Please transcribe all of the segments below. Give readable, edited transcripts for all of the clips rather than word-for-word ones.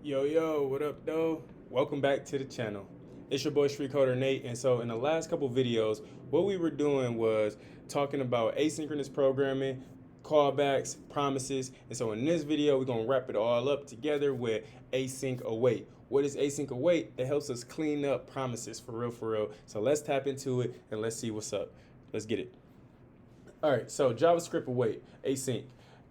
Yo, what up, though? Welcome back to the channel. It's your boy Street Coder Nate, and so in the last couple videos, what we were doing was talking about asynchronous programming, callbacks, promises, and so in this video, we're gonna wrap it all up together with async await. What is async await? It helps us clean up promises for real. So let's tap into it and let's see what's up. Let's get it. All right, so JavaScript await, async.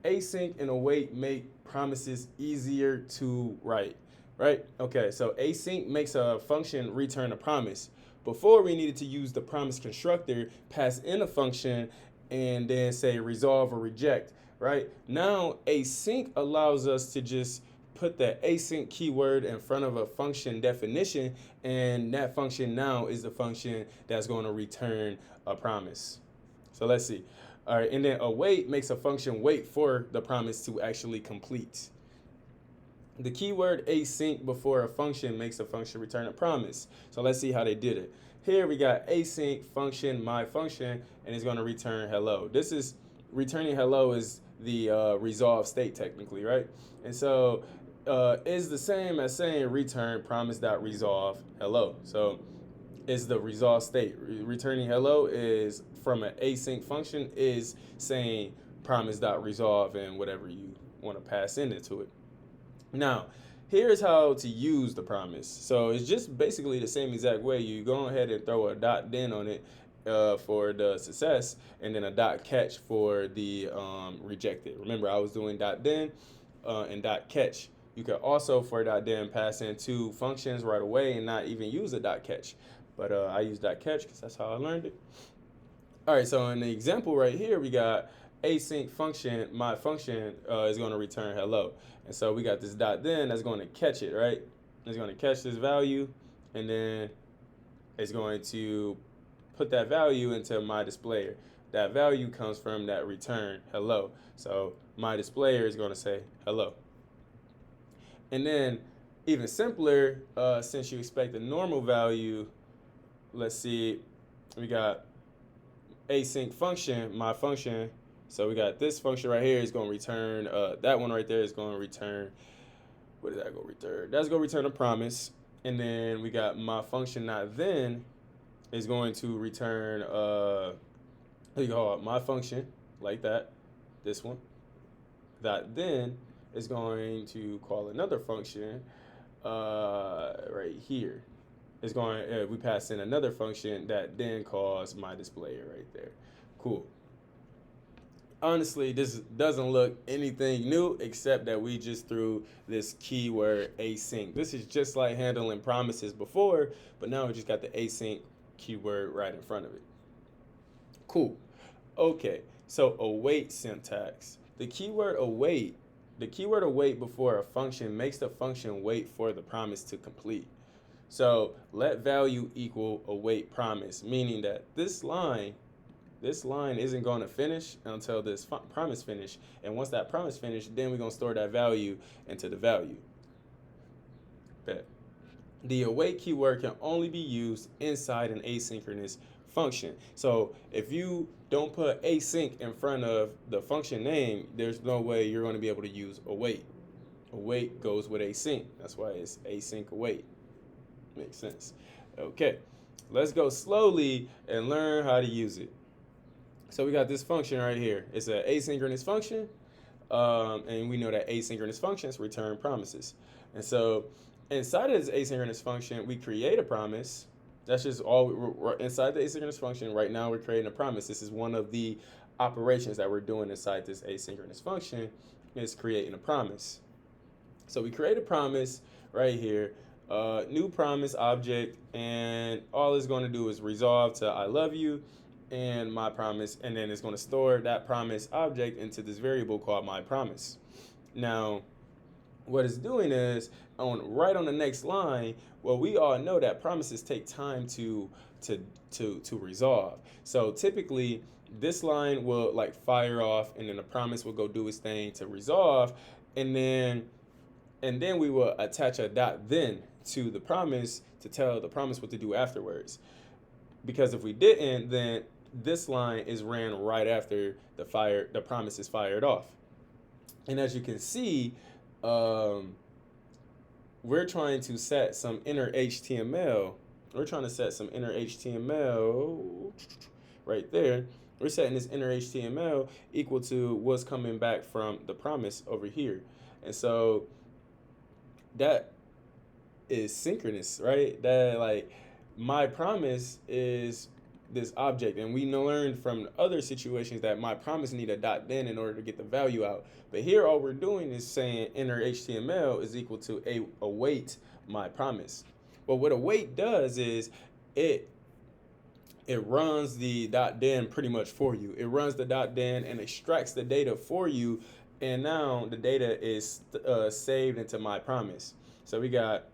Async and await make promises easier to write, right? Okay, so async makes a function return a promise. Before we needed to use the promise constructor, pass in a function, and then say resolve or reject, right? Now async allows us to just put the async keyword in front of a function definition, and that function now is the function that's going to return a promise. So let's see. All right, and then await makes a function wait for the promise to actually complete. The keyword async before a function makes a function return a promise. So let's see how they did it. Here we got async function my function, and it's going to return hello. This is returning hello is the resolve state technically, right? And so is the same as saying return promise.resolve hello. So is the resolve state. Returning hello is from an async function is saying promise.resolve and whatever you want to pass into it. Now, here's how to use the promise. So it's just basically the same exact way. You go ahead and throw a dot then on it for the success, and then a dot catch for the rejected. Remember, I was doing dot then and dot catch. You could also for dot then pass in two functions right away and not even use a dot catch. But I use dot catch because that's how I learned it. All right, so in the example right here, we got async function, my function is going to return hello. And so we got this dot then that's going to catch it, right? It's going to catch this value, and then it's going to put that value into my displayer. That value comes from that return hello. So my displayer is going to say hello. And then even simpler, since you expect a normal value, let's see, we got async function, my function. So we got this function right here is going to return, that one right there is going to return, what is that going to return? That's going to return a promise. And then we got my function not then is going to return, you call it my function, like that, this one. That then is going to call another function right here. It's going, we pass in another function that then calls my displayer right there. Cool. Honestly, this doesn't look anything new except that we just threw this keyword async. This is just like handling promises before, but now we just got the async keyword right in front of it. Cool. Okay, so await syntax. The keyword await before a function makes the function wait for the promise to complete. So let value equal await promise, meaning that this line isn't going to finish until this promise finish. And once that promise finished, then we're going to store that value into the value. Bet. The await keyword can only be used inside an asynchronous function. So if you don't put async in front of the function name, there's no way you're going to be able to use await. Await goes with async. That's why it's async await. Makes sense. Okay, let's go slowly and learn how to use it. So we got this function right here. It's an asynchronous function, and we know that asynchronous functions return promises. And so inside of this asynchronous function, we create a promise. That's just all we're inside the asynchronous function. Right now, we're creating a promise. This is one of the operations that we're doing inside this asynchronous function is creating a promise. So we create a promise right here. New promise object, and all it's going to do is resolve to I love you and my promise, and then it's going to store that promise object into this variable called my promise. Now what it's doing is right on the next line, well, we all know that promises take time to resolve. So typically this line will like fire off, and then the promise will go do its thing to resolve, and then we will attach a dot then to the promise to tell the promise what to do afterwards. Because if we didn't, then this line is ran right after the promise is fired off. And as you can see, we're trying to set some inner HTML. We're trying to set some inner HTML right there. We're setting this inner HTML equal to what's coming back from the promise over here. And so that is synchronous, right? That like my promise is this object, and we learned from other situations that my promise need a dot then in order to get the value out. But here all we're doing is saying inner HTML is equal to await my promise. But what await does is it runs the dot then pretty much for you. It runs the dot then and extracts the data for you, and now the data is saved into my promise. So we got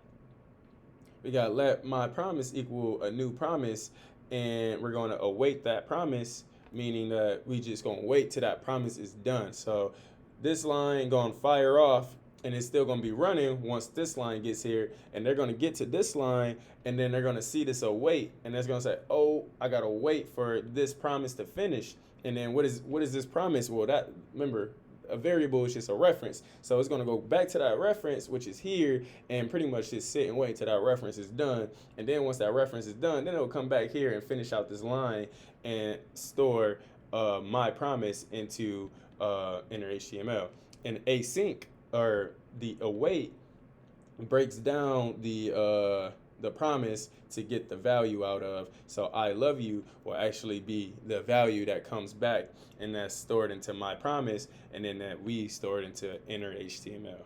let my promise equal a new promise, and we're going to await that promise, meaning that we just going to wait till that promise is done. So this line going to fire off, and it's still going to be running once this line gets here, and they're going to get to this line, and then they're going to see this await, and it's going to say, oh, I got to wait for this promise to finish. And then what is this promise? Well, that, remember, a variable is just a reference. So it's going to go back to that reference, which is here, and pretty much just sit and wait till that reference is done. And then once that reference is done, then it'll come back here and finish out this line and store my promise into inner HTML. And async, or the await, breaks down the promise to get the value out of. So I love you will actually be the value that comes back, and that's stored into my promise, and then that we store it into inner HTML.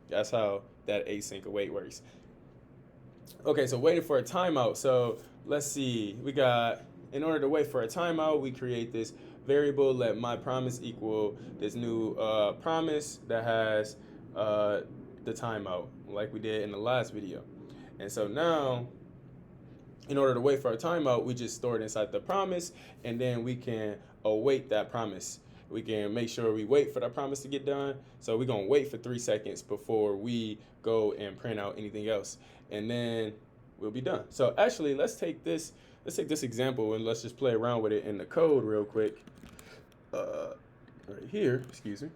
That's how that async await works. Okay, so waiting for a timeout. So let's see, we got, in order to wait for a timeout, we create this variable, let my promise equal this new promise that has the timeout, like we did in the last video. And so now, in order to wait for a timeout, we just store it inside the promise, and then we can await that promise. We can make sure we wait for the promise to get done. So we're going to wait for 3 seconds before we go and print out anything else, and then we'll be done. So actually, let's take this example and let's just play around with it in the code real quick. Right here, excuse me.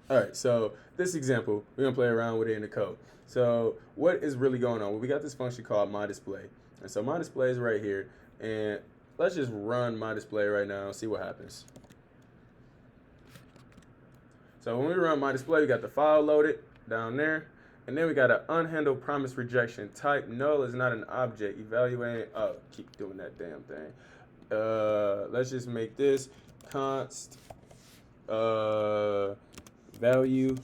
All right, so this example, we're gonna play around with it in the code. So what is really going on? Well, we got this function called myDisplay, and so myDisplay is right here, and let's just run myDisplay right now and see what happens. So when we run myDisplay, we got the file loaded down there, and then we got an unhandled promise rejection. Type null is not an object. Evaluating, oh, keep doing that damn thing. Let's just make this const value,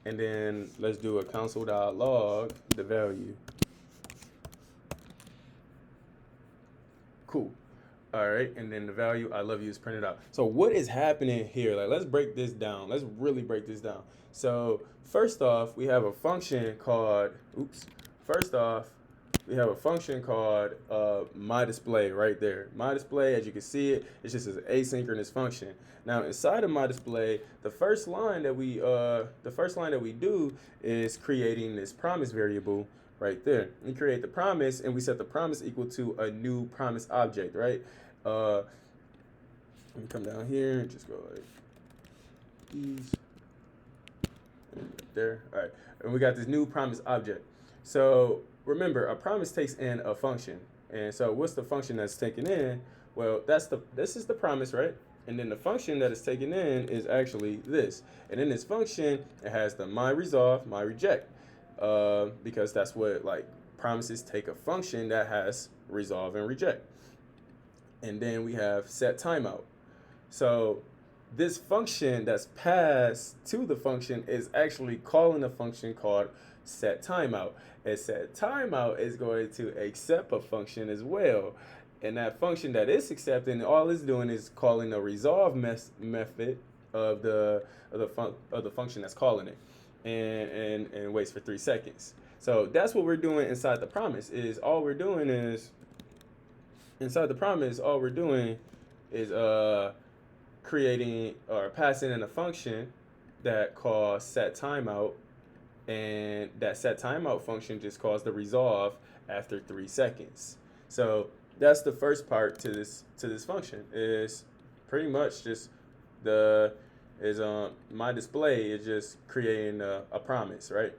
and then let's do a console.log the value. Cool. All right, and then the value I love you is printed out. So what is happening here? Like, let's break this down. Let's really break this down. So first off, we have a function called, myDisplay right there. MyDisplay, as you can see it, it's just an asynchronous function. Now inside of MyDisplay, the first line that we do is creating this promise variable right there. We create the promise, and we set the promise equal to a new promise object, right? Let me come down here and just go like these. There. All right, and we got this new promise object. So remember, a promise takes in a function, and so what's the function that's taken in? Well, this is the promise, right? And then the function that is taken in is actually this. And in this function, it has the myResolve, myReject, because that's what, like, promises take a function that has resolve and reject. And then we have set timeout. So this function that's passed to the function is actually calling a function called set timeout. And set timeout is going to accept a function as well. And that function that it's accepting, all it's doing is calling a resolve method of the function that's calling it, and waits for 3 seconds. So that's what we're doing inside the promise. Creating or passing in a function that calls set timeout, and that set timeout function just calls the resolve after 3 seconds. So that's the first part to this function. Is pretty much just myDisplay is just creating a promise, right?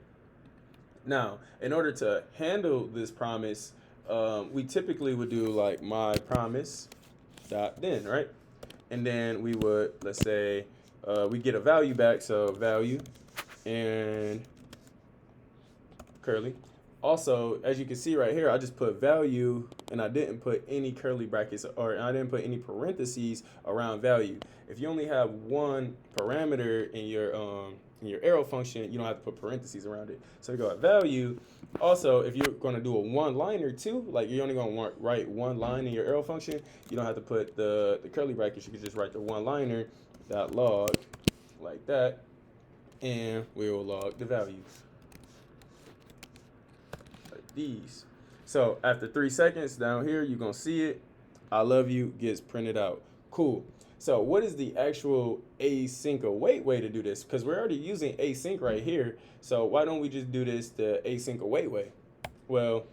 Now, in order to handle this promise, we typically would do like my promise dot then, right? And then we would, let's say, we get a value back, so value and curly. Also, as you can see right here, I just put value and I didn't put any curly brackets, or I didn't put any parentheses around value. If you only have one parameter in your arrow function, you don't have to put parentheses around it. So we go at value. Also, if you're going to do a one-liner too, like you're only going to write one line in your arrow function, you don't have to put the curly brackets. You can just write the one-liner dot log like that, and we will log the value. These. So after 3 seconds down here, you're gonna see it. I love you gets printed out. Cool. So what is the actual async await way to do this? Because we're already using async right here. So why don't we just do this the async await way? Well,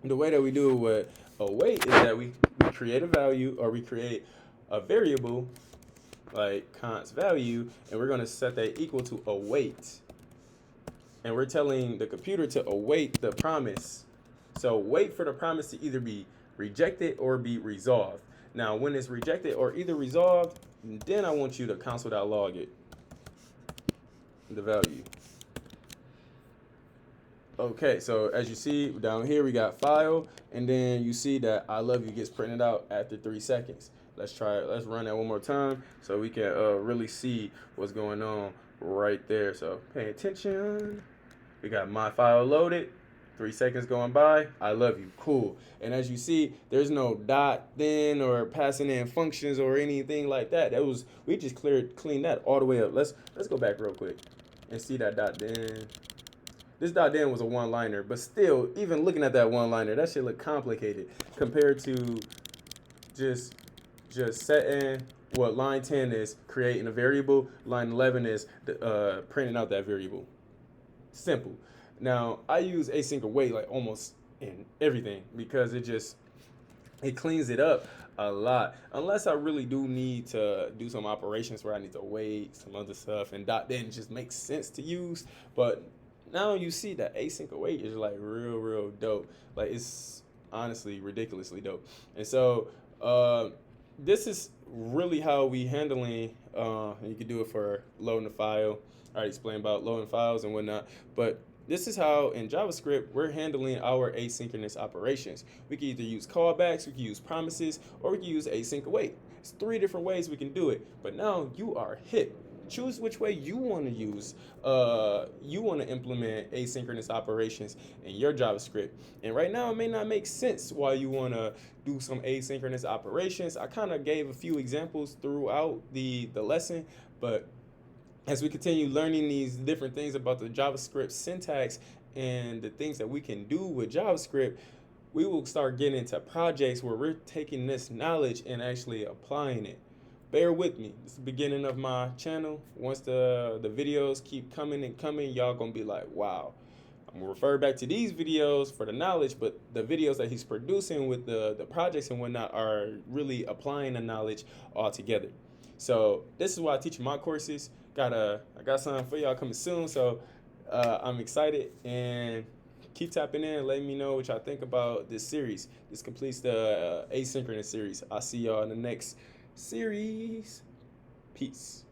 the way that we do it with await is that we create a value, or we create a variable like const value, and we're gonna set that equal to await. And we're telling the computer to await the promise. So wait for the promise to either be rejected or be resolved. Now, when it's rejected or either resolved, then I want you to console.log it, the value. Okay, so as you see down here, we got file, and then you see that I love you gets printed out after 3 seconds. Let's try it. Let's run that one more time so we can really see what's going on right there. So pay attention. We got my file loaded. 3 seconds going by. I love you. Cool. And as you see, there's no dot then or passing in functions or anything like that. We just cleaned that all the way up. Let's go back real quick and see that dot then. This dot then was a one-liner, but still, even looking at that one-liner, that shit look complicated compared to just setting what line 10 is, creating a variable. Line 11 is printing out that variable. Simple. Now, I use async await like almost in everything because it cleans it up a lot. Unless I really do need to do some operations where I need to wait, some other stuff, and dot then just makes sense to use. But now you see that async await is like real dope. Like, it's honestly ridiculously dope. And so this is really how we handling, you can do it for loading the file. I already explained about loading files and whatnot, but this is how in JavaScript we're handling our asynchronous operations. We can either use callbacks, we can use promises, or we can use async await. It's 3 different ways we can do it, but now you are hip. Choose which way you want to use. You want to implement asynchronous operations in your JavaScript. And right now, it may not make sense why you want to do some asynchronous operations. I kind of gave a few examples throughout the lesson, but as we continue learning these different things about the JavaScript syntax and the things that we can do with JavaScript, we will start getting into projects where we're taking this knowledge and actually applying it. Bear with me. It's the beginning of my channel. Once the videos keep coming and coming, y'all gonna be like, wow. I'm gonna refer back to these videos for the knowledge, but the videos that he's producing with the projects and whatnot are really applying the knowledge all together. So this is why I teach my courses. I got something for y'all coming soon, so I'm excited, and keep tapping in. Let me know what y'all think about this series. This completes the asynchronous series. I'll see y'all in the next series. Peace.